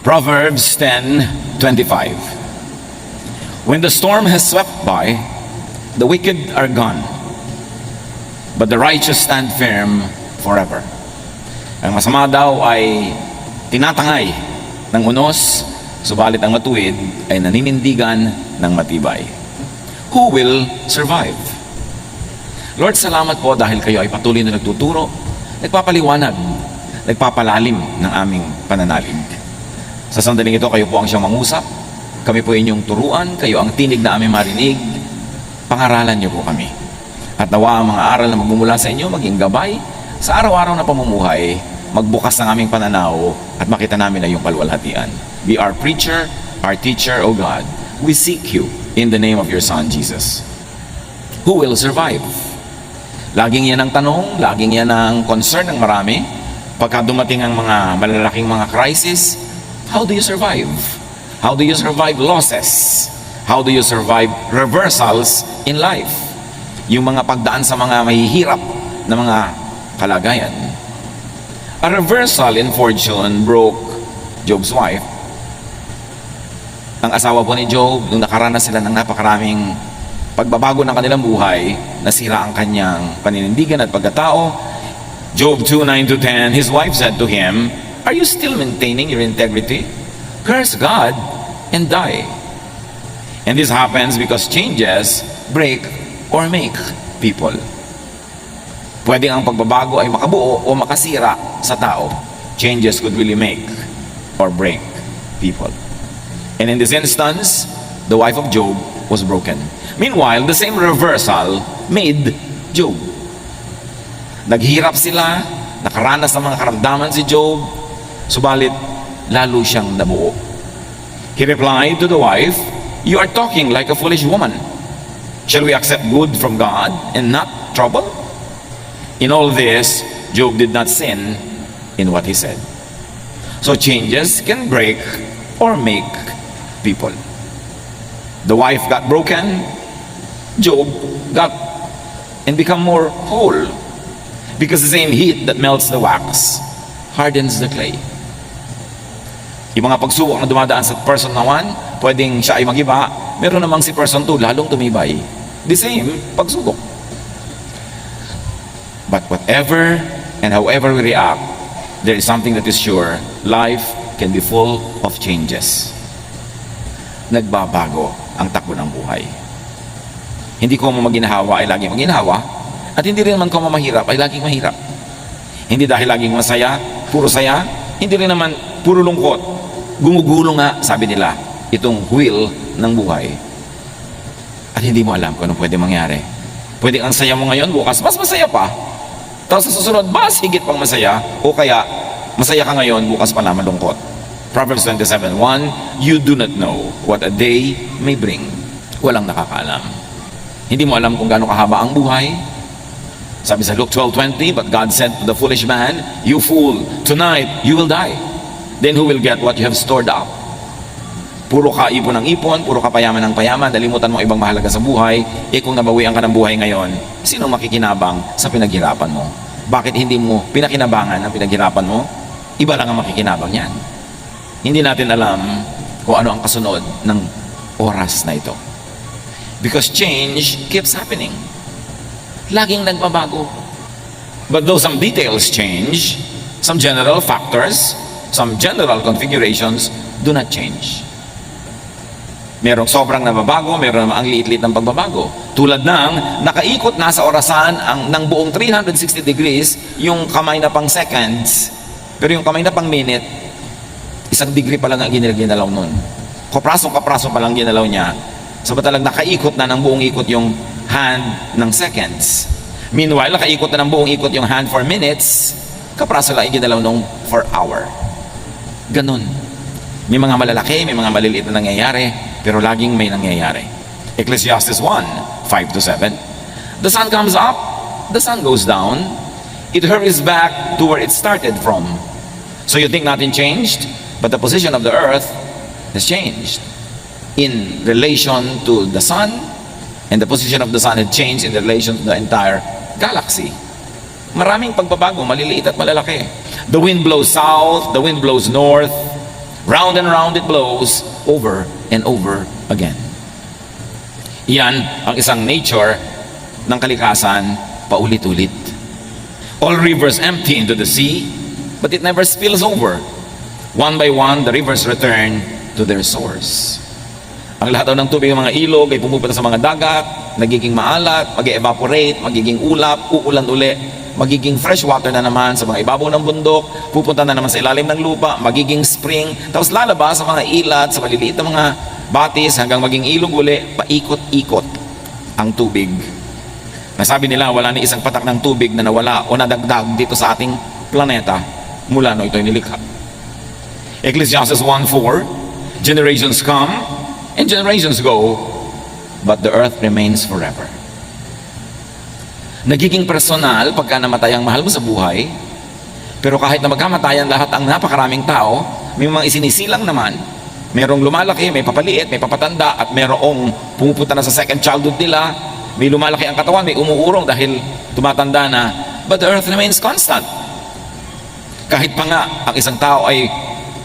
Proverbs 10:25. When the storm has swept by, the wicked are gone, but the righteous stand firm forever. Ang masama daw ay tinatangay ng unos, subalit ang matuwid ay naninindigan ng matibay. Who will survive? Lord, salamat po dahil kayo ay patuloy na nagtuturo, nagpapaliwanag, nagpapalalim ng aming pananalig. Sa sandaling ito, kayo po ang siyang mangusap. Kami po inyong turuan. Kayo ang tinig na aming marinig. Pangaralan niyo po kami. At nawa ang mga aral na magmumula sa inyo, maging gabay sa araw-araw na pamumuhay, magbukas ng aming pananaw at makita namin na iyong kalwalhatian. Be our preacher, our teacher, O God. We seek you in the name of your Son, Jesus. Who will survive? Laging yan ang tanong, laging yan ang concern ng marami. Pagka dumating ang mga malalaking mga crisis, how do you survive? How do you survive losses? How do you survive reversals in life? Yung mga pagdaan sa mga mahihirap na mga kalagayan. A reversal in fortune broke Job's wife. Ang asawa po ni Job, nung nakaranas sila ng napakaraming pagbabago ng kanilang buhay, nasira ang kanyang paninindigan at pagkatao. Job 2:9-10, his wife said to him, "Are you still maintaining your integrity? Curse God and die." And this happens because changes break or make people. Pwede ang pagbabago ay makabuo o makasira sa tao. Changes could really make or break people. And in this instance, the wife of Job was broken. Meanwhile, the same reversal made Job. Naghirap sila, nakaranas ng mga karamdaman si Job, subalit lalo siyang nabuo. He replied to the wife, "You are talking like a foolish woman. Shall we accept good from God and not trouble?" In all this, Job did not sin in what he said. So changes can break or make people. The wife got broken, Job got and become more whole, because the same heat that melts the wax hardens the clay. Yung mga pagsubok na dumadaan sa person na 1, pwedeng siya ay mag-iba, meron namang si person 2 lalong tumibay. The same pagsubok. But whatever and however we react, there is something that is sure: life can be full of changes. Nagbabago ang takbo ng buhay. Hindi ko maginahawa ay laging maginahawa, at hindi rin naman ko mahirap ay laging mahirap. Hindi dahil laging masaya, puro saya, hindi rin naman puro lungkot. Gumugulo nga, sabi nila, itong wheel ng buhay. At hindi mo alam kung ano pwede mangyari. Pwede ang saya mo ngayon, bukas mas masaya pa. Tapos sa susunod, mas higit pang masaya, o kaya masaya ka ngayon, bukas pa naman lungkot. Proverbs 27:1, you do not know what a day may bring. Walang nakakaalam. Hindi mo alam kung gaano kahaba ang buhay. Sabi sa Luke 12:20, but God said to the foolish man, "You fool, tonight you will die. Then who will get what you have stored up?" Puro ka ipon ng ipon, puro ka payaman ng payaman, nalimutan mo ibang mahalaga sa buhay. Kung nabawian ka ng buhay ngayon, sino makikinabang sa pinaghirapan mo? Bakit hindi mo pinakinabangan ang pinaghirapan mo? Iba lang ang makikinabang yan. Hindi natin alam kung ano ang kasunod ng oras na ito. Because change keeps happening. Laging nagbabago. But though some details change, some general factors, some general configurations do not change. Merong sobrang nababago, meron namang ang liit-liit ng pagbabago. Tulad ng nakaikot na sa orasan ng buong 360 degrees yung kamay na pang seconds, pero yung kamay na pang minute, 1 degree pa lang ang ginalaw nun. Kapraso pa lang ginalaw niya. Samantalang nakaikot na ng buong ikot yung hand ng seconds. Meanwhile, nakaikot na ng buong ikot yung hand for minutes, kapraso lang ginalaw nung for hour. Ganun. May mga malalaki, may mga maliliit na nangyayari, pero laging may nangyayari. Ecclesiastes 1:5-7. The sun comes up, the sun goes down, it hurries back to where it started from. So you think nothing changed, but the position of the earth has changed in relation to the sun, and the position of the sun had changed in relation to the entire galaxy. Maraming pagbabago, maliliit at malalaki. The wind blows south, the wind blows north. Round and round it blows, over and over again. Yan ang isang nature ng kalikasan, paulit-ulit. All rivers empty into the sea, but it never spills over. One by one, the rivers return to their source. Ang lahat daw ng tubig ng mga ilog ay pumupunta sa mga dagat, nagiging maalat, mag-evaporate, magiging ulap, uulan uli, magiging fresh water na naman sa mga ibabaw ng bundok, pupunta na naman sa ilalim ng lupa, magiging spring, tapos lalabas sa mga ilat, sa maliliit na mga batis hanggang maging ilog uli, paikot-ikot ang tubig. Nasabi nila wala ni isang patak ng tubig na nawala o nadagdag dito sa ating planeta mula no ito'y nilikha. Ecclesiastes 1:4, generations come and generations go, but the earth remains forever. Nagiging personal pagka namatay ang mahal mo sa buhay, pero kahit na magkamatayan lahat ang napakaraming tao, may mga isinisilang naman, merong lumalaki, may papaliit, may papatanda, at merong pumupunta na sa second childhood nila, may lumalaki ang katawan, may umuurong dahil tumatanda na, but the earth remains constant. Kahit pa nga ang isang tao ay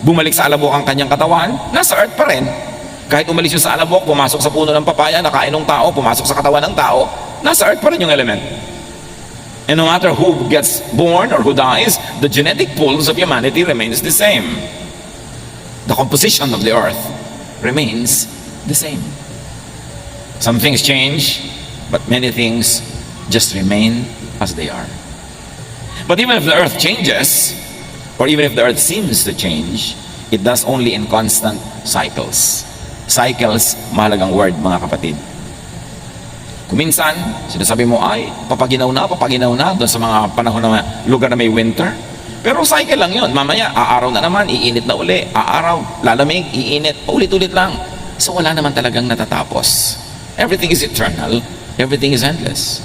bumalik sa alabok ang kanyang katawan, nasa earth pa rin. Kahit umalis yung sa alabok, pumasok sa puno ng papaya, nakain ng tao, pumasok sa katawan ng tao, nasa earth pa rin yung element. And no matter who gets born or who dies, the genetic pools of humanity remains the same. The composition of the earth remains the same. Some things change, but many things just remain as they are. But even if the earth changes, or even if the earth seems to change, it does only in constant cycles. Cycles, mahalagang word mga kapatid. Kuminsan, sinasabi mo ay papaginaw na doon sa mga panahon na lugar na may winter. Pero cycle lang yun. Mamaya, aaraw na naman, iinit na uli. Aaraw, lalamig, iinit, ulit-ulit lang. So wala naman talagang natatapos. Everything is eternal. Everything is endless.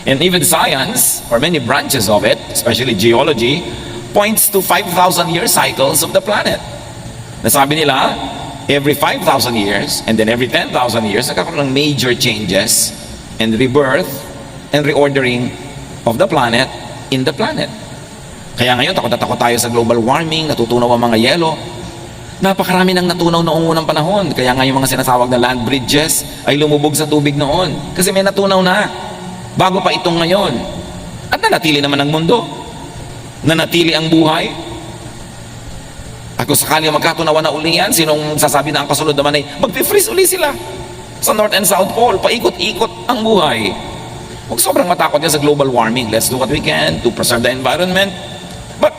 And even science, or many branches of it, especially geology, points to 5,000-year cycles of the planet. Nasabi nila, every 5,000 years, and then every 10,000 years, nagkakaroon ng major changes and rebirth and reordering of the planet in the planet. Kaya ngayon, takot na takot tayo sa global warming, natutunaw ang mga yelo. Napakarami nang natunaw noong unang panahon. Kaya nga yung mga sinasawag na land bridges ay lumubog sa tubig noon. Kasi may natunaw na. Bago pa itong ngayon. At nanatili naman ang mundo. Nanatili ang buhay. At kung sakali magkatunawan na uli yan, sinong sasabi na ang kasunod naman ay mag-freeze uli sila sa North and South Pole, paikot-ikot ang buhay. Huwag sobrang matakot yan sa global warming. Let's do what we can to preserve the environment. But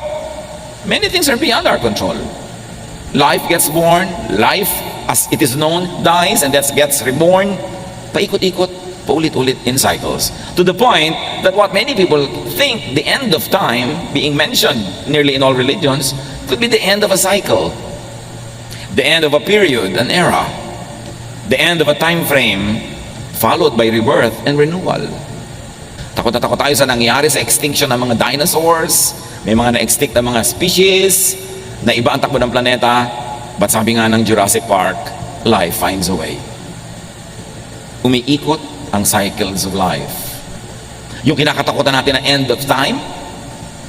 many things are beyond our control. Life gets born, life as it is known dies, and that gets reborn, paikot-ikot, paulit-ulit in cycles. To the point that what many people think the end of time, being mentioned nearly in all religions, could be the end of a cycle, the end of a period, an era, the end of a time frame, followed by rebirth and renewal. Takot na takot tayo sa nangyari sa extinction ng mga dinosaurs. May mga na-extinct na mga species na iba ang takbo ng planeta. But sabi nga ng Jurassic Park, life finds a way. Umiikot ang cycles of life. Yung kinakatakutan natin na end of time,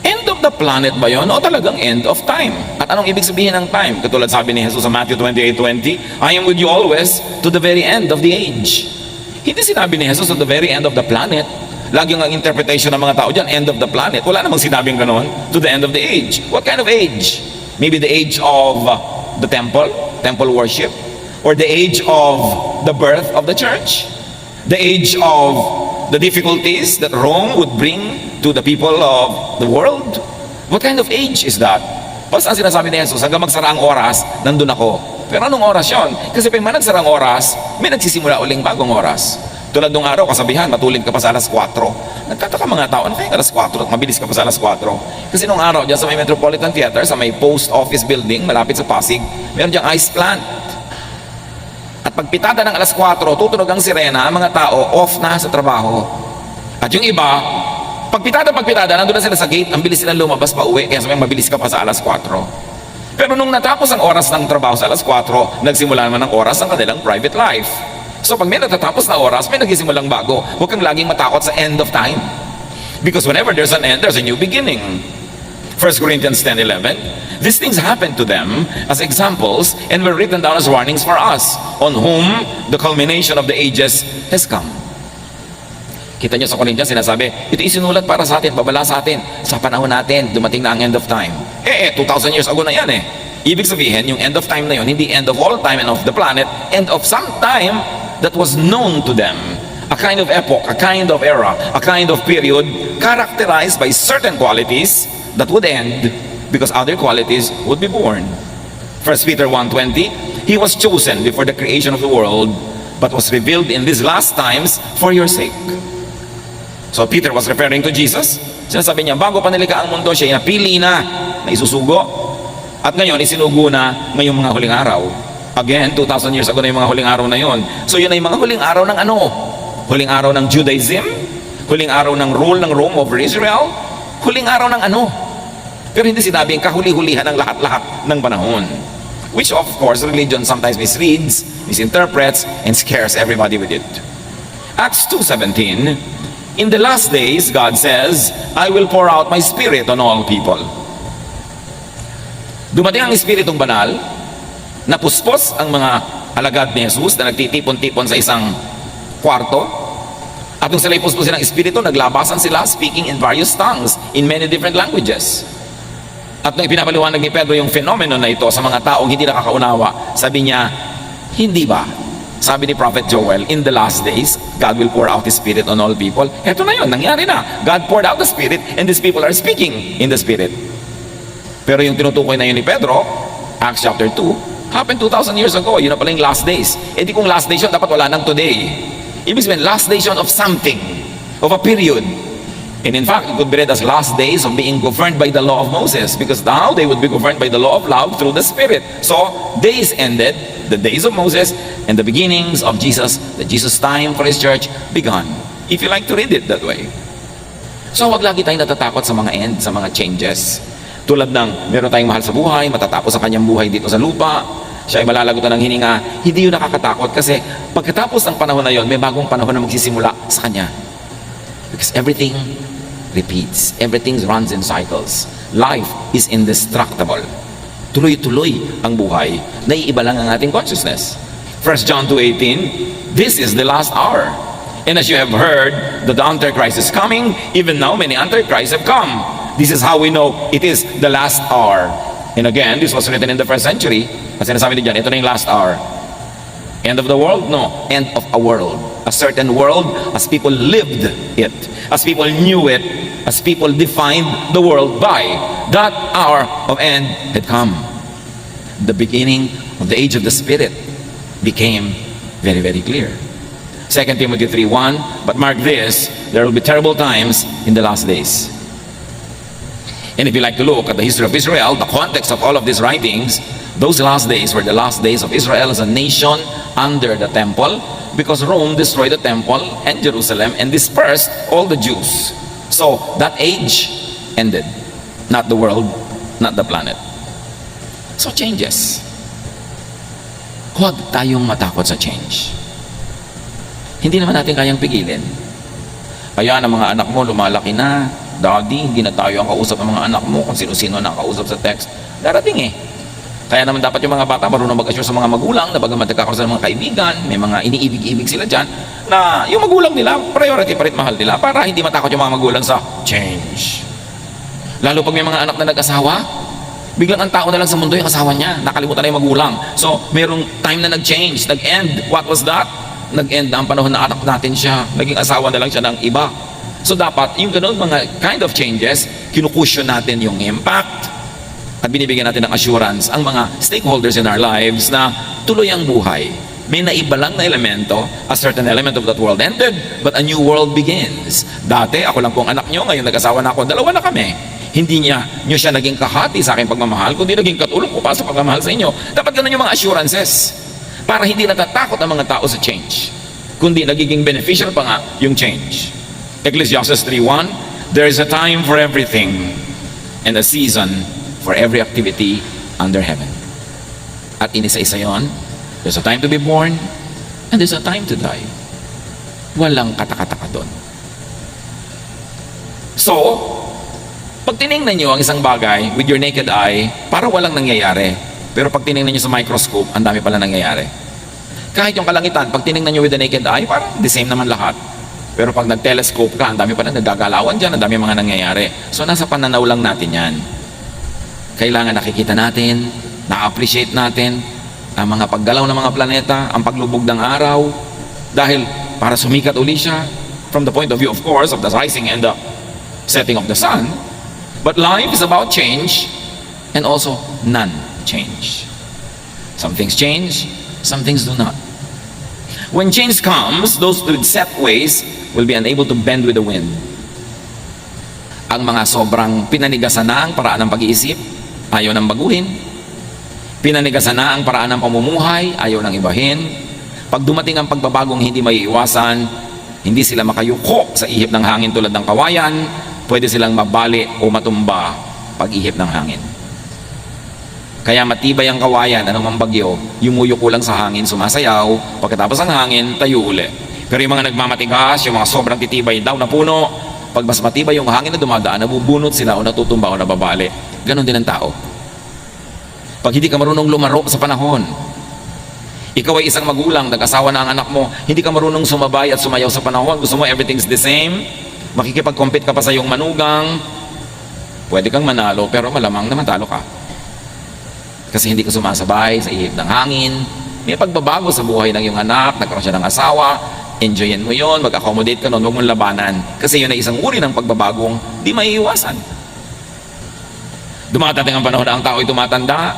end of the planet ba yun? O talagang end of time? At anong ibig sabihin ng time? Katulad sabi ni Jesus sa Matthew 28:20, I am with you always to the very end of the age. Hindi sinabi ni Jesus to the very end of the planet. Lagi ang interpretation ng mga tao dyan, end of the planet. Wala namang sinabing gano'n, to the end of the age. What kind of age? Maybe the age of the temple worship, or the age of the birth of the church, the age of the difficulties that Rome would bring to the people of the world. What kind of age is that? Basta ang sinasabi ni Jesus, hanggang magsara ang oras, nandun ako. Pero anong oras yon? Kasi pag may nagsara ang oras, may nagsisimula uling bagong oras. Tulad nung araw, kasabihan, matulid ka pa sa alas 4. Nagtataka mga tao, ano kaya alas 4 at mabilis ka pa sa alas 4? Kasi nung araw, dyan sa may Metropolitan Theater, sa may post office building, malapit sa Pasig, meron dyan ice plant. At pagpitada ng alas 4, tutunog ang sirena, ang mga tao off na sa trabaho. At yung iba, pagpitada, nandun na sila sa gate, ang bilis silang lumabas pa uwi, kaya sabihin, mabilis ka pa sa alas 4. Pero nung natapos ang oras ng trabaho sa alas 4, nagsimula naman ang oras ng kanilang private life. So pag may natatapos na oras, may nagsimulang bago. Huwag kang laging matakot sa end of time. Because whenever there's an end, there's a new beginning. 1 Corinthians 10:11. These things happened to them as examples and were written down as warnings for us, on whom the culmination of the ages has come. Kita nyo sa Corinthians, sinasabi, ito isinulat para sa atin, babala sa atin, sa panahon natin, dumating na ang end of time. 2,000 years ago na yan eh. Ibig sabihin, yung end of time na yun, hindi end of all time and of the planet, end of some time that was known to them. A kind of epoch, a kind of era, a kind of period characterized by certain qualities that would end because other qualities would be born. 1 Peter 1:20, He was chosen before the creation of the world, but was revealed in these last times for your sake. So Peter was referring to Jesus. Sinasabi niya, bago pa nilikha ang mundo, siya napili na isusugo. At ngayon, isinugo na ngayong mga huling araw. Again, 2,000 years ago na yung mga huling araw na yon. So yun ay mga huling araw ng ano? Huling araw ng Judaism? Huling araw ng rule ng Rome over Israel? Huling araw ng ano? Pero hindi sinabing kahuli-hulihan ng lahat-lahat ng panahon. Which of course, religion sometimes misreads, misinterprets, and scares everybody with it. Acts 2:17, in the last days, God says, I will pour out my spirit on all people. Dumating ang Espiritong Banal, napuspos ang mga alagad ni Jesus na nagtitipon-tipon sa isang kwarto. At nung sila ipuspusin ng Espiritu, naglabasan sila speaking in various tongues in many different languages. At nung ipinapaliwanag ni Pedro yung phenomenon na ito sa mga taong hindi nakakaunawa, sabi niya, hindi ba? Sabi ni Prophet Joel, in the last days, God will pour out His Spirit on all people. Eto na yun, nangyari na. God poured out the Spirit and these people are speaking in the Spirit. Pero yung tinutukoy na yun ni Pedro, Acts chapter 2, happened 2,000 years ago. Yun na pala yung last days. E di kung last days yun, dapat wala nang today. Ibig sabihin, last days yun of something, of a period. And in fact, it could be read as last days of being governed by the law of Moses, because now they would be governed by the law of love through the Spirit. So, days ended, the days of Moses, and the beginnings of Jesus, the Jesus time for His church begun. If you like to read it that way. So, wag lagi tayong natatakot sa mga end, sa mga changes. Tulad ng meron tayong mahal sa buhay, matatapos ang kanyang buhay dito sa lupa, siya ay malalagutan ng hininga, hindi yun nakakatakot kasi pagkatapos ng panahon na yun, may bagong panahon na magsisimula sa kanya. Because everything repeats, everything runs in cycles. Life is indestructible. Tuloy-tuloy ang buhay, naiiba lang ang ating consciousness. 1 John 2:18, this is the last hour. And as you have heard that the Antichrist is coming, even now many Antichrists have come. This is how we know it is the last hour. And again, this was written in the first century. Kasi sinasabi din dyan, ito na yung last hour. End of the world? No. End of a world. A certain world as people lived it, as people knew it, as people defined the world by. That hour of end had come. The beginning of the age of the Spirit became very, very clear. 2 Timothy 3:1, but mark this, there will be terrible times in the last days. And if you like to look at the history of Israel, the context of all of these writings, those last days were the last days of Israel as a nation under the temple, because Rome destroyed the temple and Jerusalem and dispersed all the Jews. So that age ended, not the world, not the planet. So changes. Huwag tayong matakot sa change. Hindi naman natin kayang pigilin. Kaya ang mga anak mo lumalaki na, Daddy, hindi na tayo ang kausap ng mga anak mo kung sino-sino na ang kausap sa text. Darating eh. Kaya naman dapat yung mga bata marunong mag-assure sa mga magulang na bagamat nagkakaroon sa mga kaibigan, may mga iniibig-ibig sila dyan, na yung magulang nila, priority pa rin mahal nila para hindi matakot yung mga magulang sa change. Lalo pag may mga anak na nag-asawa, biglang ang tao na lang sa mundo yung asawa niya, nakalimutan na yung magulang. So, merong time na nag-change, nag-end. What was that? Nag-end na ang panahon na anak natin siya, naging asawa na lang siya ng iba. So dapat, yung ganun mga kind of changes, kinukusyon natin yung impact at binibigyan natin ng assurance ang mga stakeholders in our lives na tuloy ang buhay. May naiba lang na elemento, a certain element of that world ended, but a new world begins. Dati, ako lang po ang anak nyo, ngayon nag-asawa na ako, dalawa na kami. Hindi nyo siya naging kahati sa aking pagmamahal, kundi naging katulong ko pa sa pagmamahal sa inyo. Dapat ganun yung mga assurances para hindi natatakot ang mga tao sa change, kundi nagiging beneficial pa nga yung change. Ecclesiastes 3:1, there is a time for everything and a season for every activity under heaven. At inisa-isa yon, there's a time to be born and there's a time to die. Walang katakataka doon. So, Pag tinignan nyo ang isang bagay with your naked eye, para walang nangyayari. Pero pag tinignan nyo sa microscope, ang dami pala nangyayari. Kahit yung kalangitan, pag tinignan nyo with the naked eye, parang the same naman lahat. Pero pag nag-telescope ka, ang dami pala nagagalawan dyan, ang dami mga nangyayari. So nasa pananaw lang natin yan. Kailangan nakikita natin, na-appreciate natin ang mga paggalaw ng mga planeta, ang paglubog ng araw, dahil para sumikat uli siya, from the point of view, of course, of the rising and the setting of the sun. But life is about change and also non-change. Some things change, some things do not. When change comes, those with set ways will be unable to bend with the wind. Ang mga sobrang pinanigasan na ang paraan ng pag-iisip, ayaw nang baguhin. Pinanigasan na ang paraan ng pamumuhay, ayaw nang ibahin. Pag dumating ang pagbabagong hindi maiiwasan, hindi sila makayuko sa ihip ng hangin tulad ng kawayan, pwede silang mabali o matumba pag-ihip ng hangin. Kaya matibay ang kawayan, anumang bagyo, yumuyuko lang sa hangin, sumasayaw, pagkatapos ang hangin, tayo uli. Pero yung mga nagmamatigas, yung mga sobrang titibay daw na puno, pag mas matibay yung hangin na dumadaan, nabubunot sila o natutumba o nababali. Ganon din ang tao. Pag hindi ka marunong lumaro sa panahon, ikaw ay isang magulang, nag-asawa na ang anak mo, hindi ka marunong sumabay at sumayaw sa panahon, gusto mo everything's the same, makikipag-compete ka pa sa iyong manugang, pwede kang manalo pero malamang naman talo ka. Kasi hindi ka sumasabay sa ihip ng hangin, may pagbabago sa buhay ng iyong anak, nagkaroon siya ng asawa, enjoyin mo yon, mag-accommodate ka noon, huwag mong labanan. Kasi yun ay isang uri ng pagbabagong di maiiwasan. Dumadating ang panahon na ang tao ay tumatanda,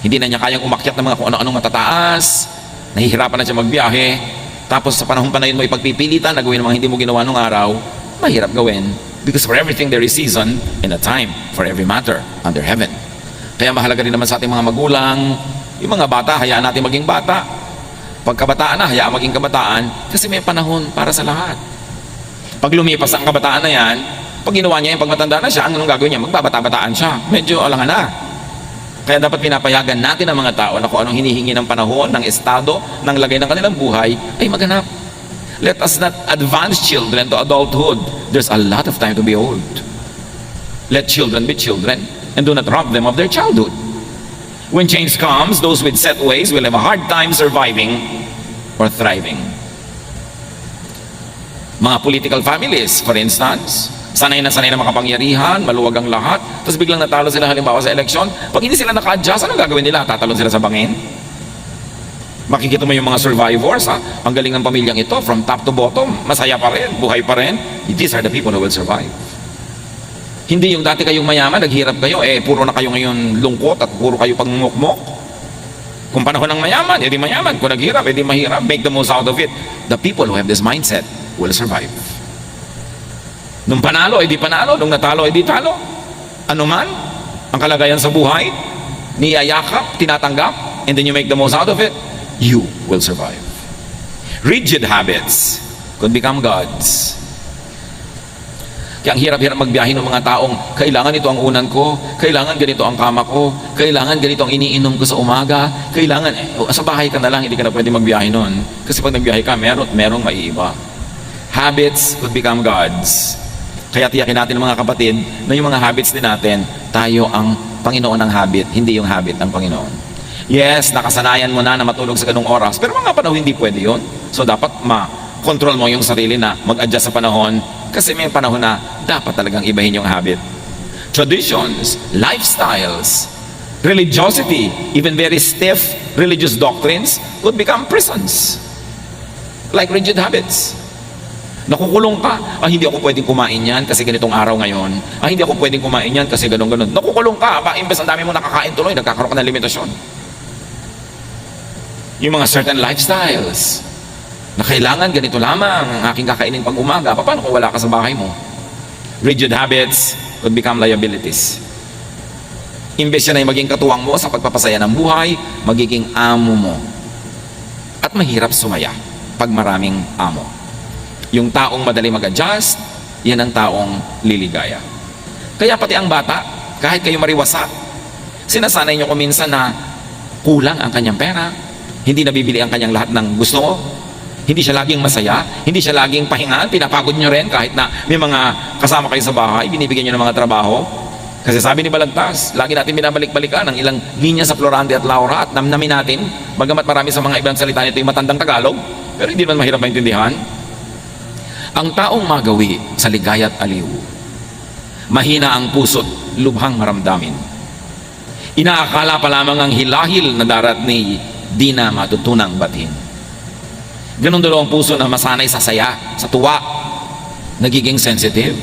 hindi na niya kayang umakyat ng mga kung ano-anong matataas, nahihirapan na siya magbiyahe, tapos sa panahon pa na yun mo ipagpipilitan na gawin ang mga hindi mo ginawa nung araw, mahirap gawin. Because for everything there is season and a time for every matter under heaven. Kaya mahalaga rin naman sa ating mga magulang, yung mga bata, hayaan natin maging bata. Pagkabataan na, hayaan maging kabataan, kasi may panahon para sa lahat. Pag lumipas ang kabataan na yan, pag ginawa niya yung pagmatanda na siya, anong gagawin niya? Magbabata-bataan siya. Medyo alangan na. Kaya dapat pinapayagan natin ang mga tao na kung anong hinihingi ng panahon, ng estado, ng lagay ng kanilang buhay, ay maganap. Let us not advance children to adulthood. There's a lot of time to be old. Let children be children and do not rob them of their childhood. When change comes, those with set ways will have a hard time surviving or thriving. Mga political families, for instance, sanay na makapangyarihan, maluwag ang lahat, tapos biglang natalo sila halimbawa sa eleksyon. Pag hindi sila naka-adjust, anong gagawin nila? Tatalon sila sa bangin? Makikita mo yung mga survivors, ha? Ang galing ng pamilyang ito, from top to bottom, masaya pa rin, buhay pa rin. These are the people who will survive. Hindi yung dati kayong mayaman, naghirap kayo, puro na kayo ngayon lungkot at puro kayo pangmukmok. Kung panahon ng mayaman, edi mayaman. Kung naghirap, edi mahirap. Make the most out of it. The people who have this mindset will survive. Nung panalo, edi panalo. Nung natalo, edi talo. Ano man, ang kalagayan sa buhay, niyayakap, tinatanggap, and then you make the most out of it, you will survive. Rigid habits could become gods. Kaya ang hirap-hirap magbiyahe ng mga taong kailangan ito ang unan ko, kailangan ganito ang kama ko, kailangan ganito ang iniinom ko sa umaga, kailangan, sa bahay ka na lang, hindi ka na pwede magbiyahe nun. Kasi pag nagbiyahe ka, merong maiiba. Habits could become gods. Kaya tiyakin natin mga kapatid na yung mga habits din natin, tayo ang Panginoon ng habit, hindi yung habit ng Panginoon. Yes, nakasanayan mo na matulog sa ganung oras, pero mga panahon hindi pwede yun. So dapat control mo yung sarili na mag-adjust sa panahon, kasi may panahon na dapat talagang ibahin yung habit. Traditions, lifestyles, religiosity, even very stiff religious doctrines could become prisons. Like rigid habits. Nakukulong ka, hindi ako pwedeng kumain yan kasi ganitong araw ngayon. Hindi ako pwedeng kumain yan kasi ganun-ganun. Nakukulong ka, imbes ang dami mo nakakain tuloy, nagkakaroon ka ng limitasyon. Yung mga certain lifestyles, na kailangan ganito lamang ang aking kakainin pag umaga, paano kung wala ka sa bahay mo? Rigid habits could become liabilities. Imbes yan ay maging katuwang mo sa pagpapasaya ng buhay, magiging amo mo. At mahirap sumaya pag maraming amo. Yung taong madali mag-adjust, yan ang taong liligaya. Kaya pati ang bata, kahit kayo mariwasa, sinasanay nyo kuminsan na kulang ang kanyang pera, hindi nabibili ang kanyang lahat ng gusto mo, Hindi siya laging masaya, hindi siya laging pahinga, pinapagod nyo rin kahit na may mga kasama kayo sa bahay, binibigyan nyo ng mga trabaho. Kasi sabi ni Balagtas, lagi natin binabalik-balikan ang ilang linya sa Florante at Laura at namnamin natin, bagamat marami sa mga ibang salita nito yung matandang Tagalog, pero hindi naman mahirap maintindihan. Ang taong magawi sa ligaya at aliw, mahina ang puso't lubhang maramdamin. Inaakala pa lamang ang hilahil na darat ni di na matutunang batin. Ganon daw ang puso na masanay sa saya, sa tuwa, nagiging sensitive.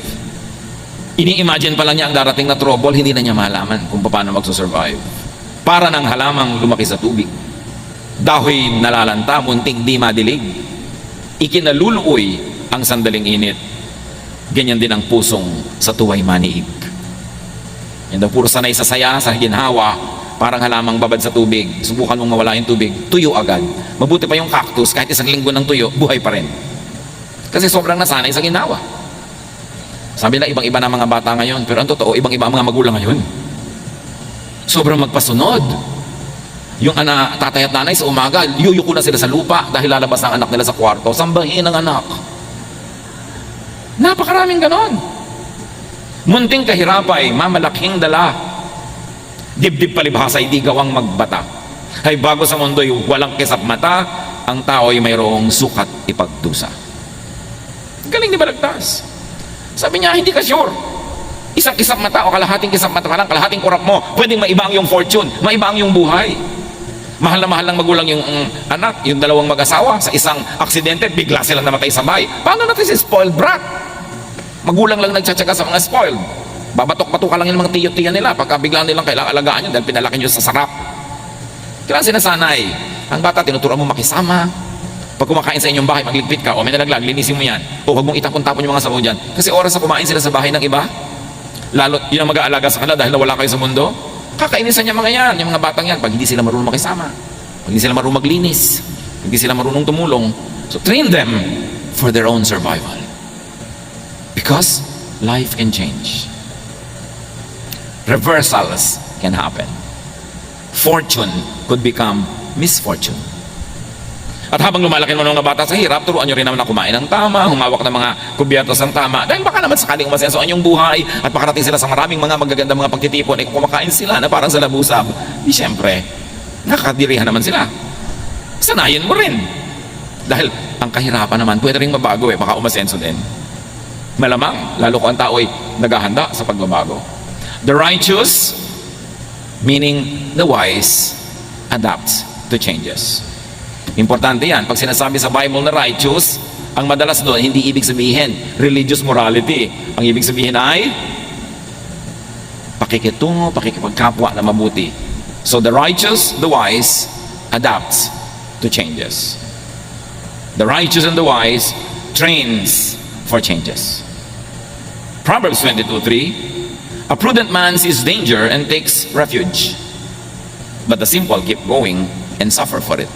Ini-imagine pa lang niya ang darating na trouble, hindi na niya malaman kung paano magsusurvive. Para ng halamang lumaki sa tubig. Dahil nalalanta, munting di madilig. Ikinaluluoy ang sandaling init. Ganyan din ang pusong sa tuwa'y maniig. Yan daw puro sanay sa saya, sa ginhawa, parang halamang babad sa tubig. Subukan mong mawala yung tubig, tuyo agad. Mabuti pa yung cactus, kahit isang linggo ng tuyo, buhay pa rin. Kasi sobrang nasanay sa ginhawa. Sabi na ibang-iba na mga bata ngayon, pero ang totoo, ibang-iba ang mga magulang ngayon. Sobrang magpasunod. Yung tatay at nanay sa umaga, yuyuko na sila sa lupa dahil lalabas ang anak nila sa kwarto. Sambahin ang anak. Napakaraming ganon. Munting kahirapay, mamalaking dala. Dibdib palibhasa, hindi gawang magbata. Ay bago sa mundo'y walang kisap mata, ang tao'y mayroong sukat ipagdusa. Galing ni Balagtas. Sabi niya, hindi ka sure. Isang kisap mata o kalahating kisap mata ka lang, kalahating kurap mo, pwedeng maiba ang iyong fortune, maiba ang iyong buhay. Mahal na mahal ng magulang yung anak, yung dalawang mag-asawa, sa isang aksidente, bigla silang namatay sa bahay. Paano natin si spoiled brat? Magulang lang nagtsatsaga sa mga spoiled. Babatok-batok ka lang yung mga tiyo-tiya nila pagka bigla nilang kailangan alagaan yun dahil pinalaki nyo sa sarap. Kailangan sinasanay. Ang bata, tinuturuan mo makisama. Pag kumakain sa inyong bahay, magligpit ka, o may nalaglag, linisin mo yan. O huwag mong itapon-tapon yung mga sabaw dyan. Kasi oras na kumain sila sa bahay ng iba, lalo yun ang mag-aalaga sa kanila dahil nawala kayo sa mundo, kakainisan niya mga yan, yung mga batang yan, pag hindi sila marunong makisama, pag hindi sila marunong maglinis, pag hindi sila marunong tumulong. So train them for their own survival. Because life can change. Reversals can happen. Fortune could become misfortune. At habang lumalaki mo ng mga bata sa hirap, turuan nyo rin naman na kumain ng tama, humawak ng mga kubyertos ng tama, dahil baka naman sakaling umasenso ang inyong buhay at makarating sila sa maraming mga magagandang mga pagtitipon, kung kumakain sila na parang sa labusab, di syempre, nakakadirihan naman sila. Sanayin mo rin. Dahil ang kahirapan naman, pwede rin mabago baka umasenso din. Malamang, lalo ko ang tao'y naghahanda sa pagbabago. The righteous, meaning the wise, adapts to changes. Importante yan. Pag sinasabi sa Bible na righteous, ang madalas doon, hindi ibig sabihin religious morality. Ang ibig sabihin ay pakikitungo, pakikipagkapwa na mabuti. So the righteous, the wise, adapts to changes. The righteous and the wise trains for changes. Proverbs 22:3, a prudent man sees danger and takes refuge, but the simple keep going and suffer for it.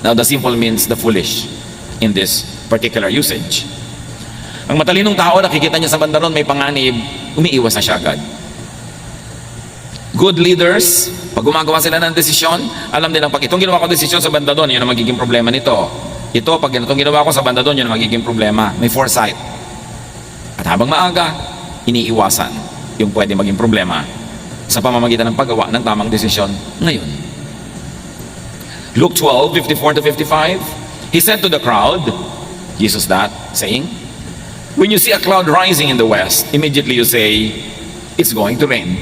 Now, the simple means the foolish in this particular usage. Ang matalinong tao, nakikita niya sa banda ron, may panganib, umiiwas na siya agad. Good leaders, pag gumagawa sila ng desisyon, alam nilang pag itong ginawa ko desisyon sa banda doon, yun ang magiging problema nito. Ito, pag itong ginawa ko sa banda doon, yun ang magiging problema. May foresight. At habang maaga, iniiwasan yung pwede maging problema sa pamamagitan ng paggawa ng tamang desisyon ngayon. Luke 12:54-55, he said to the crowd, Jesus that, saying, when you see a cloud rising in the west, immediately you say, it's going to rain.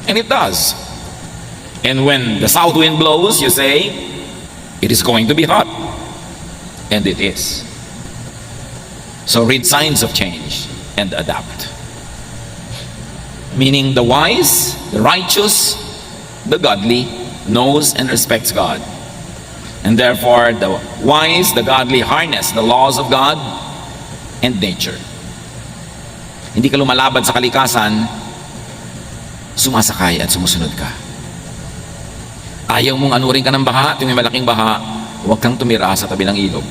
And it does. And when the south wind blows, you say, it is going to be hot. And it is. So read signs of change and adapt. Meaning the wise, the righteous, the godly knows and respects God. And therefore, the wise, the godly harness the laws of God and nature. Hindi ka lumalabad sa kalikasan, sumasakay at sumusunod ka. Ayaw mong anurin ka ng baha, at yung may malaking baha, huwag kang tumira sa tabi ng ilog.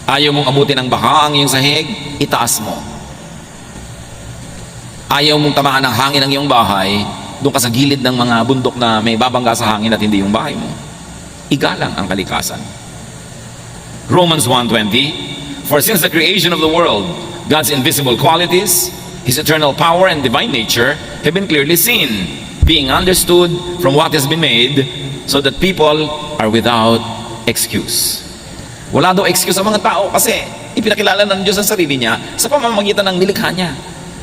Ayaw mong abutin ng baha ang iyong sahig, itaas mo. Ayaw mong tamaan ng hangin ang iyong bahay, doon ka sa gilid ng mga bundok na may babangga sa hangin at hindi yung bahay mo. Igalang ang kalikasan. Romans 1:20, for since the creation of the world, God's invisible qualities, His eternal power and divine nature have been clearly seen, being understood from what has been made, so that people are without excuse. Wala daw excuse sa mga tao kasi ipinakilala ng Diyos ang sarili niya sa pamamagitan ng nilikha niya.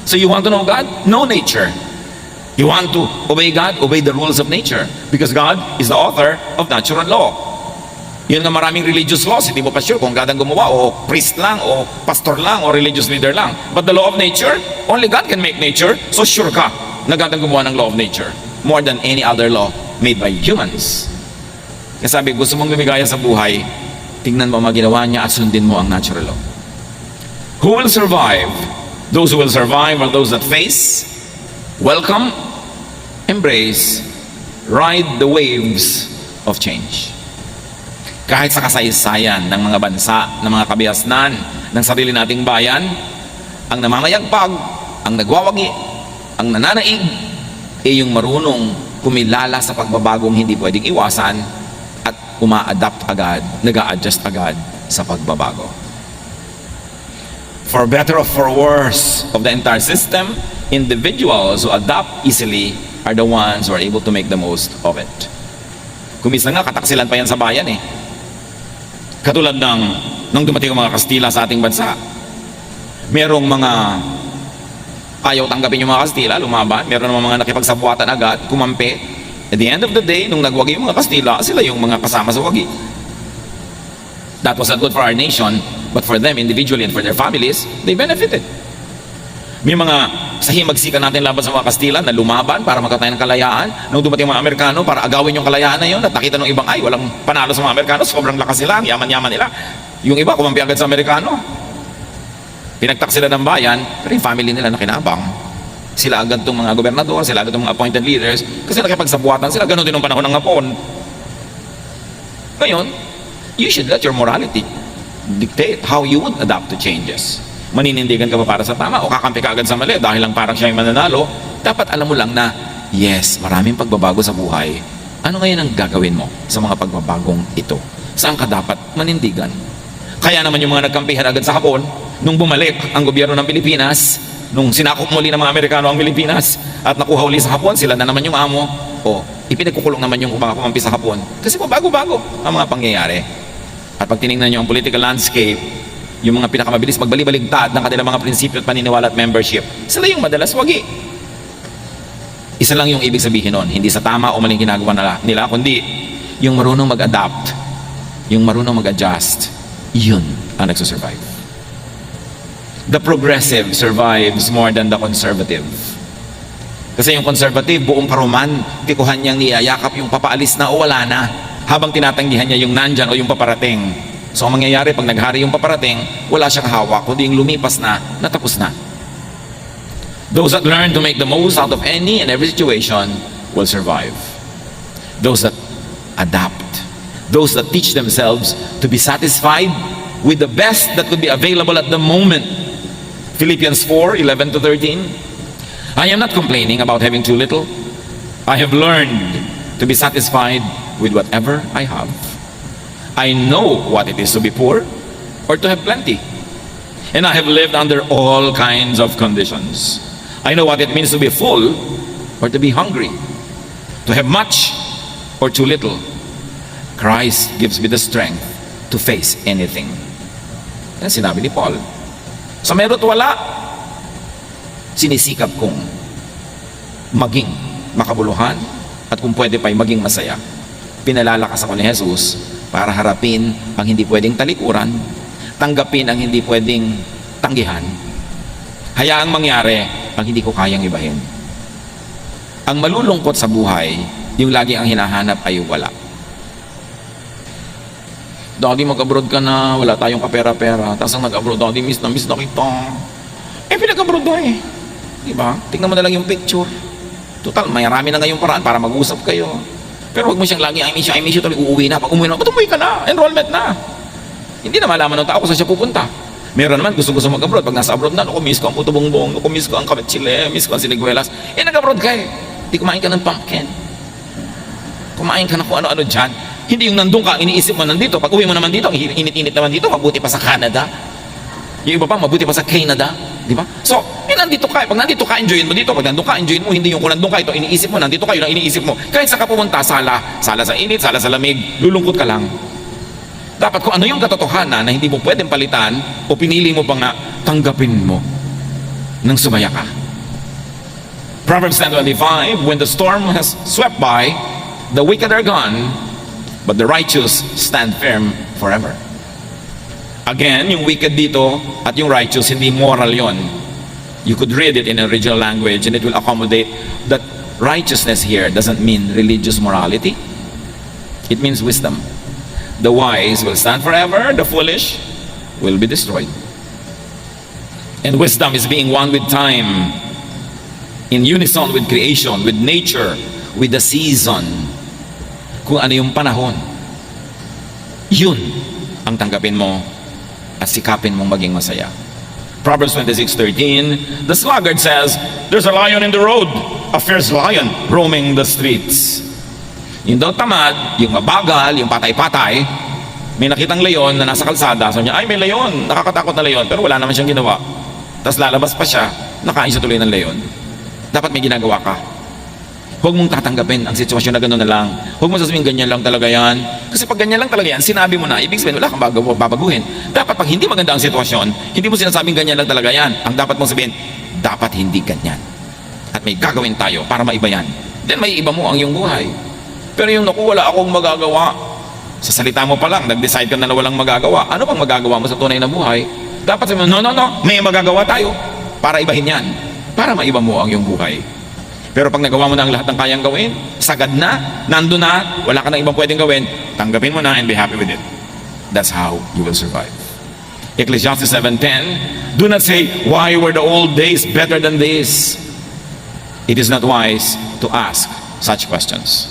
So you want to know God? Know nature. You want to obey God? Obey the rules of nature. Because God is the author of natural law. Yun nga maraming religious laws, hindi mo pa sure kung God ang gumawa, o priest lang, o pastor lang, o religious leader lang. But the law of nature, only God can make nature, so sure ka na God ang gumawa ng law of nature. More than any other law made by humans. Kaya sabi, gusto mong lumigaya sa buhay, tingnan mo ang mga ginawa niya at sundin mo ang natural law. Who will survive? Those who will survive are those that face, welcome, embrace, ride the waves of change. Kahit sa kasaysayan ng mga bansa, ng mga kabihasnan, ng sarili nating bayan, ang namamayagpag, ang nagwawagi, ang nananaig, ay yung marunong kumilala sa pagbabagong hindi pwedeng iwasan at uma-adapt agad, nag-a-adjust agad sa pagbabago. For better or for worse of the entire system, individuals who adapt easily are the ones who are able to make the most of it. Kumisa nga, kataksilan pa yan sa bayan eh. Katulad nung dumating ang mga Kastila sa ating bansa. Merong mga ayaw tanggapin yung mga Kastila, lumaban. Meron naman mga nakipagsabuatan agad, kumampi. At the end of the day, nung nagwagi yung mga Kastila, sila yung mga kasama sa wagi. That was not good for our nation, but for them individually and for their families, they benefited. May mga sa himagsikan natin laban sa mga Kastila na lumaban para magkatayo ng kalayaan. Nung dumating mga Amerikano para agawin yung kalayaan na yun, at nakita ng ibang ay walang panalo sa mga Amerikano, sobrang lakas nila, ang yaman-yaman nila. Yung iba kumampi agad sa Amerikano. Pinagtak sila ng bayan, pero yung family nila nakinabang. Sila agad itong mga gobernador, sila agad itong mga appointed leaders, kasi nakipagsabuatan sila, ganun din ng panahon ng Hapon. Ngayon, you should let your morality dictate how you would adapt to changes. Maninindigan ka ba para sa tama o kakampi ka agad sa mali dahil lang parang siya yung mananalo? Dapat alam mo lang na, yes, maraming pagbabago sa buhay. Ano ngayon ang gagawin mo sa mga pagbabagong ito? Saan ka dapat manindigan? Kaya naman yung mga nagkampihan agad sa Hapon, nung bumalik ang gobyerno ng Pilipinas, nung sinakop muli ng mga Amerikano ang Pilipinas at nakuha uli sa Hapon, sila na naman yung amo, o ipinagkukulong naman yung mga kumampi sa Hapon. Kasi po bago-bago ang mga pangyayari. At pag tinignan nyo ang political landscape, yung mga pinakamabilis magbali-baligtad ng kanilang mga prinsipyo at paniniwala at membership, sila yung madalas wagi. Isa lang yung ibig sabihin nun, hindi sa tama o maling ginagawa nila, kundi yung marunong mag-adapt, yung marunong mag-adjust, yun ang nagsusurvive. The progressive survives more than the conservative. Kasi yung conservative, buong karuman, tikuhan niyang niyayakap yung papaalis na o wala na, habang tinatanggihan niya yung nandyan o yung paparating. So ang mangyayari, pag naghari yung paparating, wala siyang hawak, kundi yung lumipas na, natapos na. Those that learn to make the most out of any and every situation will survive. Those that adapt, those that teach themselves to be satisfied with the best that could be available at the moment. Philippians 4:11-13. I am not complaining about having too little. I have learned to be satisfied with whatever I have. I know what it is to be poor or to have plenty. And I have lived under all kinds of conditions. I know what it means to be full or to be hungry, to have much or too little. Christ gives me the strength to face anything. Yan sinabi ni Paul. Sa meron at wala, sinisikap kong maging makabuluhan at kung pwede pa'y maging masaya. Pinalalakas ako ni Jesus para harapin ang hindi pwedeng talikuran, tanggapin ang hindi pwedeng tanggihan, hayaang mangyari ang hindi ko kayang ibahin. Ang malulungkot sa buhay, yung lagi ang hinahanap ay wala. Daddy, mag-abroad ka na, wala tayong kapera-pera, tapos ang nag-abroad, Daddy, miss na kita. Pinag-abroad na eh. Diba? Tingnan mo na lang yung picture. Total, mayarami na ngayong paraan para mag-usap kayo. Pero huwag mo siyang lagi, I miss you, tuloy uuwi na. Pag umuwi na, ba't umuwi ka na? Enrollment na. Hindi na malaman ng tao kung saan siya pupunta. Meron naman, gusto mag-abroad. Pag nasa abroad na, miss ko ang puto bongbong, miss ko ang kabetsile, miss ko ang siniguelas. Nag-abroad ka eh. Di kumain ka ng pumpkin. Kumain ka na kung ano-ano dyan. Hindi yung nandun ka, iniisip mo nandito. Pag uwi mo naman dito, ang init-init naman dito, mabuti pa sa Canada. Yung iba pa, mabuti pa sa Canada. Di ba? So, nandito ka. Pag nandito ka, enjoyin mo dito. Pag nandun ka, enjoyin mo. Hindi yung kung nandun ka, ito iniisip mo. Nandito ka, yun ang iniisip mo. Kahit sa ka pumunta, sala sa init, sala sa lamig, lulungkot ka lang. Dapat kung ano yung katotohanan na hindi mo pwedeng palitan o pinili mo pa nga, tanggapin mo nang sumaya ka. Proverbs 10:25, when the storm has swept by, the wicked are gone, but the righteous stand firm forever. Again, yung wicked dito at yung righteous, hindi moral yon. You could read it in original language and it will accommodate that righteousness here doesn't mean religious morality. It means wisdom. The wise will stand forever, the foolish will be destroyed. And wisdom is being one with time, in unison with creation, with nature, with the season. Kung ano yung panahon, yun ang tanggapin mo at sikapin mong maging masaya. Proverbs 26:13, the sluggard says, there's a lion in the road, a fierce lion roaming the streets. Yung daw tamad, yung mabagal, yung patay-patay, may nakitang leon na nasa kalsada, sabi niya, ay may leon, nakakatakot na leon, pero wala naman siyang ginawa. Tapos lalabas pa siya, nakain siya tuloy ng leon. Dapat may ginagawa ka. Huwag mong tatanggapin ang sitwasyon na gano'n na lang. Huwag mo sasabihin ganyan lang talaga yan. Kasi pag ganyan lang talaga yan, sinabi mo na, ibig sabihin wala kang babaguhin. Dapat pag hindi maganda ang sitwasyon, hindi mo sinasabing ganyan lang talaga yan. Ang dapat mong sabihin, dapat hindi ganyan. At may gagawin tayo para maiba yan. Then may iba mo ang iyong buhay. Pero yung naku, wala akong magagawa. Sa salita mo pa lang, nag-decide ka na walang magagawa. Ano bang magagawa mo sa tunay na buhay? Dapat sabihin mo, no, may magagawa tayo para ibahin yan. Para maiba mo ang iyong buhay. Pero pag nagawa mo na ang lahat ng kayang gawin, sagad na, nando na, wala ka na ibang pwedeng gawin, tanggapin mo na and be happy with it. That's how you will survive. Ecclesiastes 7:10, do not say, why were the old days better than this? It is not wise to ask such questions.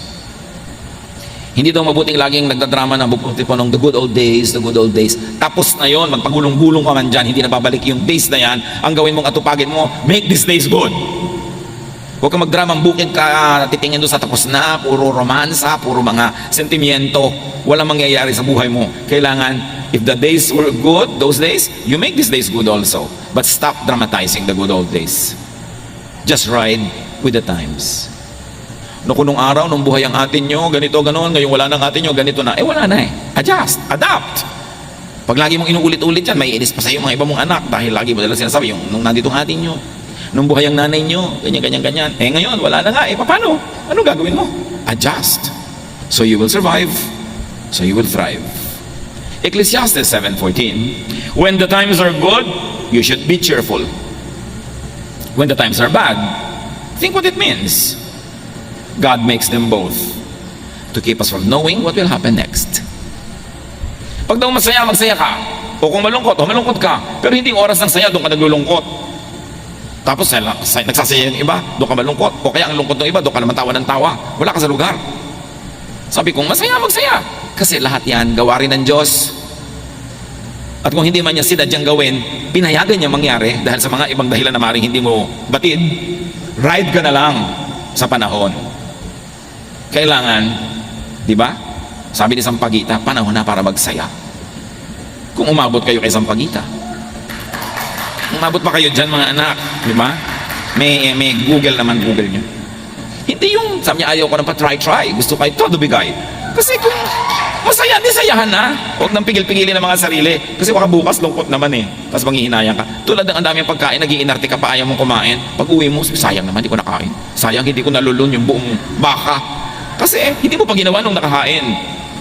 Hindi daw mabuting laging nagdadrama na mabuti po nung the good old days, the good old days. Tapos na yon, magpagulong-gulong ka man dyan, hindi na babalik yung days na yan. Ang gawin mong atupagin mo, make these days good. Huwag kang magdramang bukid ka, titingin doon sa tapos na, puro romansa, puro mga sentimiento. Walang mangyayari sa buhay mo. Kailangan, if the days were good, those days, you make these days good also. But stop dramatizing the good old days. Just ride with the times. Nung araw, nung buhay ang atin nyo, ganito, ganon, ngayon wala nang atin nyo, ganito na. Wala na eh. Adjust, adapt. Pag lagi mong inuulit-ulit yan, may inis pa sa'yo mga iba mong anak dahil lagi mo dala sinasabi, yung nung nandito ang atin nyo, nung buhay ang nanay nyo, ganyan. Ngayon, wala na nga. Paano? Ano gagawin mo? Adjust. So you will survive. So you will thrive. Ecclesiastes 7:14, when the times are good, you should be cheerful. When the times are bad, think what it means. God makes them both to keep us from knowing what will happen next. Pag daw masaya, magsaya ka. O kung malungkot ka. Pero hindi yung oras ng saya, doon ka naglulungkot. Tapos nagsasaya yung iba, doon ka malungkot. O kaya ang lungkot ng iba, doon ka naman tawa ng tawa. Wala ka sa lugar. Sabi kong masaya, magsaya. Kasi lahat yan, gawarin ng Diyos. At kung hindi man niya sinadyang gawin, pinayagan niya mangyari dahil sa mga ibang dahilan na maring hindi mo batid, ride ka na lang sa panahon. Kailangan, di ba? Sabi ni Sampaguita, panahon na para magsaya. Kung umabot kayo kay Sampaguita, umabot pa kayo dyan mga anak, di ba? May Google naman, Google nyo. Hindi yung, sabi niya, ayaw ko na pa try. Gusto kayo, todo bigay. Kasi kung masaya, di sayahan na. Huwag nang pigil-pigilin ng mga sarili. Kasi baka bukas lungkot naman eh. Tapos manghihinayang ka. Tulad ng ang daming pagkain, nag-iinarte ka pa, ayaw mong kumain. Pag uwi mo, sayang naman, hindi ko nakain. Sayang, hindi ko nalulun yung buong baka. Kasi hindi mo pa ginawa nung nakahain.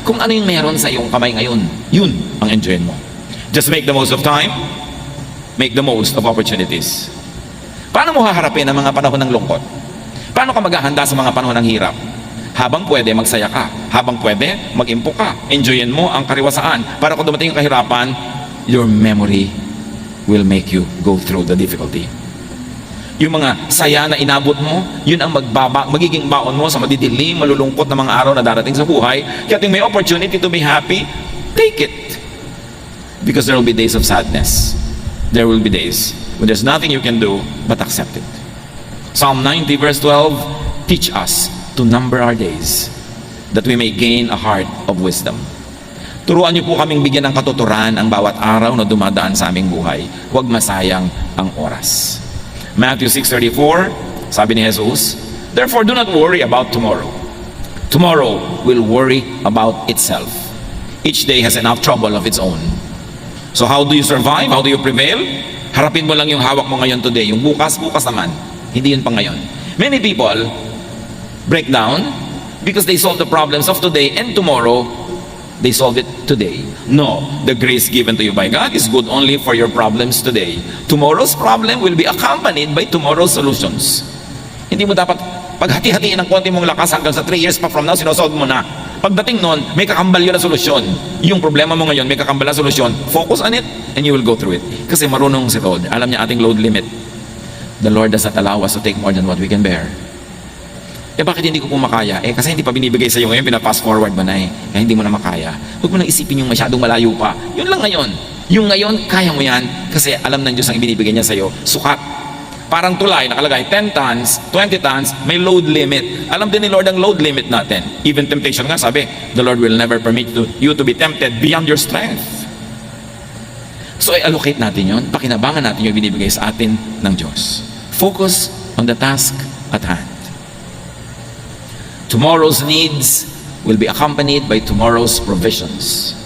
Kung ano yung meron sa iyong kamay ngayon, yun ang enjoyin mo. Just make the most of time. Make the most of opportunities. Paano mo haharapin ang mga panahon ng lungkot? Paano ka maghahanda sa mga panahon ng hirap? Habang pwede, magsaya ka. Habang pwede, mag-impok ka. Enjoyin mo ang kariwasaan. Para kung dumating yung kahirapan, your memory will make you go through the difficulty. Yung mga saya na inabot mo, yun ang magiging baon mo sa madidilim, malulungkot na mga araw na darating sa buhay. Kaya kung may opportunity to be happy, take it. Because there will be days of sadness. There will be days when there's nothing you can do but accept it. Psalm 90 verse 12, teach us to number our days that we may gain a heart of wisdom. Turuan niyo po kaming bigyan ng katuturan ang bawat araw na dumadaan sa aming buhay. Huwag masayang ang oras. Matthew 6:34, sabi ni Jesus, therefore do not worry about tomorrow. Tomorrow will worry about itself. Each day has enough trouble of its own. So how do you survive? How do you prevail? Harapin mo lang yung hawak mo ngayon today. Yung bukas naman. Hindi yun pa ngayon. Many people break down because they solve the problems of today, and tomorrow they solve it today. No, the grace given to you by God is good only for your problems today. Tomorrow's problem will be accompanied by tomorrow's solutions. Hindi mo dapat paghati-hatiin ng konti mong lakas hanggang sa 3 years pa from now, sinosolve mo na. Pagdating nun, may kakambal yun na solusyon. Yung problema mo ngayon, may kakambal na solusyon. Focus on it and you will go through it. Kasi marunong si Lord. Alam niya ating load limit. The Lord does not allow us to take more than what we can bear. Bakit hindi ko po makaya? Kasi hindi pa binibigay sa iyo ngayon, pina-fast forward mo na kaya hindi mo na makaya. Huwag mo nang isipin yung masyadong malayo pa. Yun lang ngayon. Yung ngayon, kaya mo yan kasi alam ng Diyos ang ibinibigay niya sa iyo. Sukat. Parang tulay, nakalagay 10 tons, 20 tons, may load limit. Alam din ni Lord ang load limit natin. Even temptation nga, sabi, the Lord will never permit you to be tempted beyond your strength. So i-allocate natin yun, pakinabangan natin yung binibigay sa atin ng Diyos. Focus on the task at hand. Tomorrow's needs will be accompanied by tomorrow's provisions.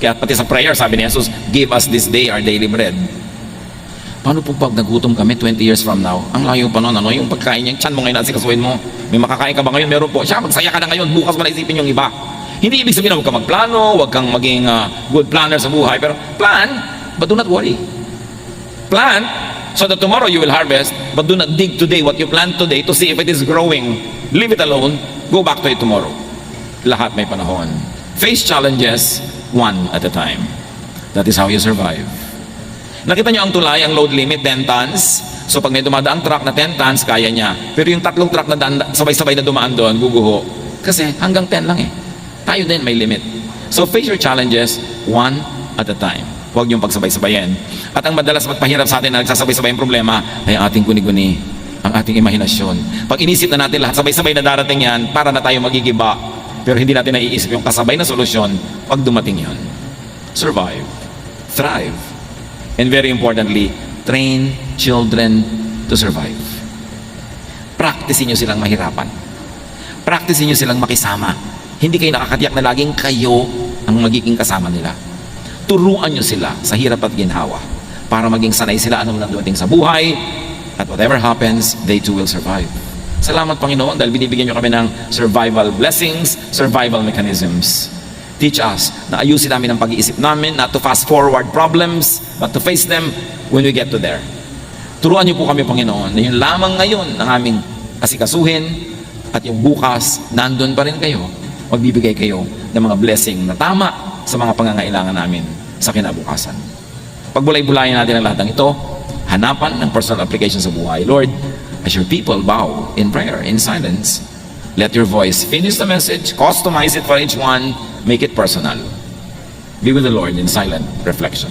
Kaya pati sa prayer, sabi ni Jesus, give us this day our daily bread. Paano po pag nagutom kami 20 years from now? Ang layo pa noon, yung pagkain niya, tiyan mo ngayon, asikasuhin mo. May makakain ka ba ngayon? Meron po. Siya, magsaya ka na ngayon, bukas mo na isipin yung iba. Hindi ibig sabihin na huwag kang magplano, huwag kang maging good planner sa buhay, pero plan, but do not worry. Plan, so that tomorrow you will harvest, but do not dig today what you plant today to see if it is growing. Leave it alone, go back to it tomorrow. Lahat may panahon. Face challenges one at a time. That is how you survive. Nakita nyo ang tulay, ang load limit, 10 tons. So pag may dumadaang truck na 10 tons, kaya niya. Pero yung tatlong truck na sabay-sabay na dumaan doon, guguho. Kasi hanggang 10 lang Tayo din may limit. So face your challenges one at a time. Huwag niyong pagsabay-sabayin. At ang madalas magpahirap sa atin na nagsasabay-sabay ang problema ay ang ating guni-guni, ang ating imahinasyon. Pag inisip na natin lahat, sabay-sabay na darating yan, para na tayo magigiba. Pero hindi natin naiisip yung kasabay na solusyon pag dumating yon. Survive. Thrive. And very importantly, train children to survive. Practicein nyo silang mahirapan. Practicein nyo silang makisama. Hindi kayo nakakatiyak na laging kayo ang magiging kasama nila. Turuan nyo sila sa hirap at ginhawa para maging sanay sila anong nandumating sa buhay, at whatever happens, they too will survive. Salamat Panginoon dahil binibigyan nyo kami ng survival blessings, survival mechanisms. Teach us na ayusin namin ang pag-iisip namin, not to fast forward problems, but to face them when we get to there. Turuan niyo po kami, Panginoon, na yun lamang ngayon ang aming asikasuhin, at yung bukas, nandun pa rin kayo. Magbibigay kayo ng mga blessing na tama sa mga pangangailangan namin sa kinabukasan. Pagbulay-bulayan natin ang lahat ng ito, hanapan ng personal application sa buhay. Lord, as your people bow in prayer, in silence, let your voice finish the message, customize it for each one, make it personal. Be with the Lord in silent reflection.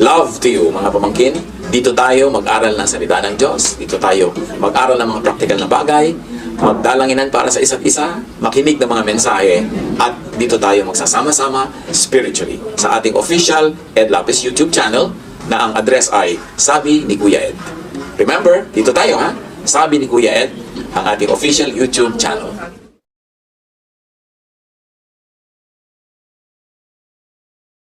Love to you, mga pamangkin. Dito tayo mag-aral ng salita ng Diyos. Dito tayo mag-aral ng mga practical na bagay, magdalanginan para sa isa't isa, makinig ng mga mensahe, at dito tayo magsasama-sama spiritually sa ating official Ed Lapis YouTube channel na ang address ay Sabi ni Kuya Ed. Remember, dito tayo Sabi ni Kuya Ed, ang ating official YouTube channel.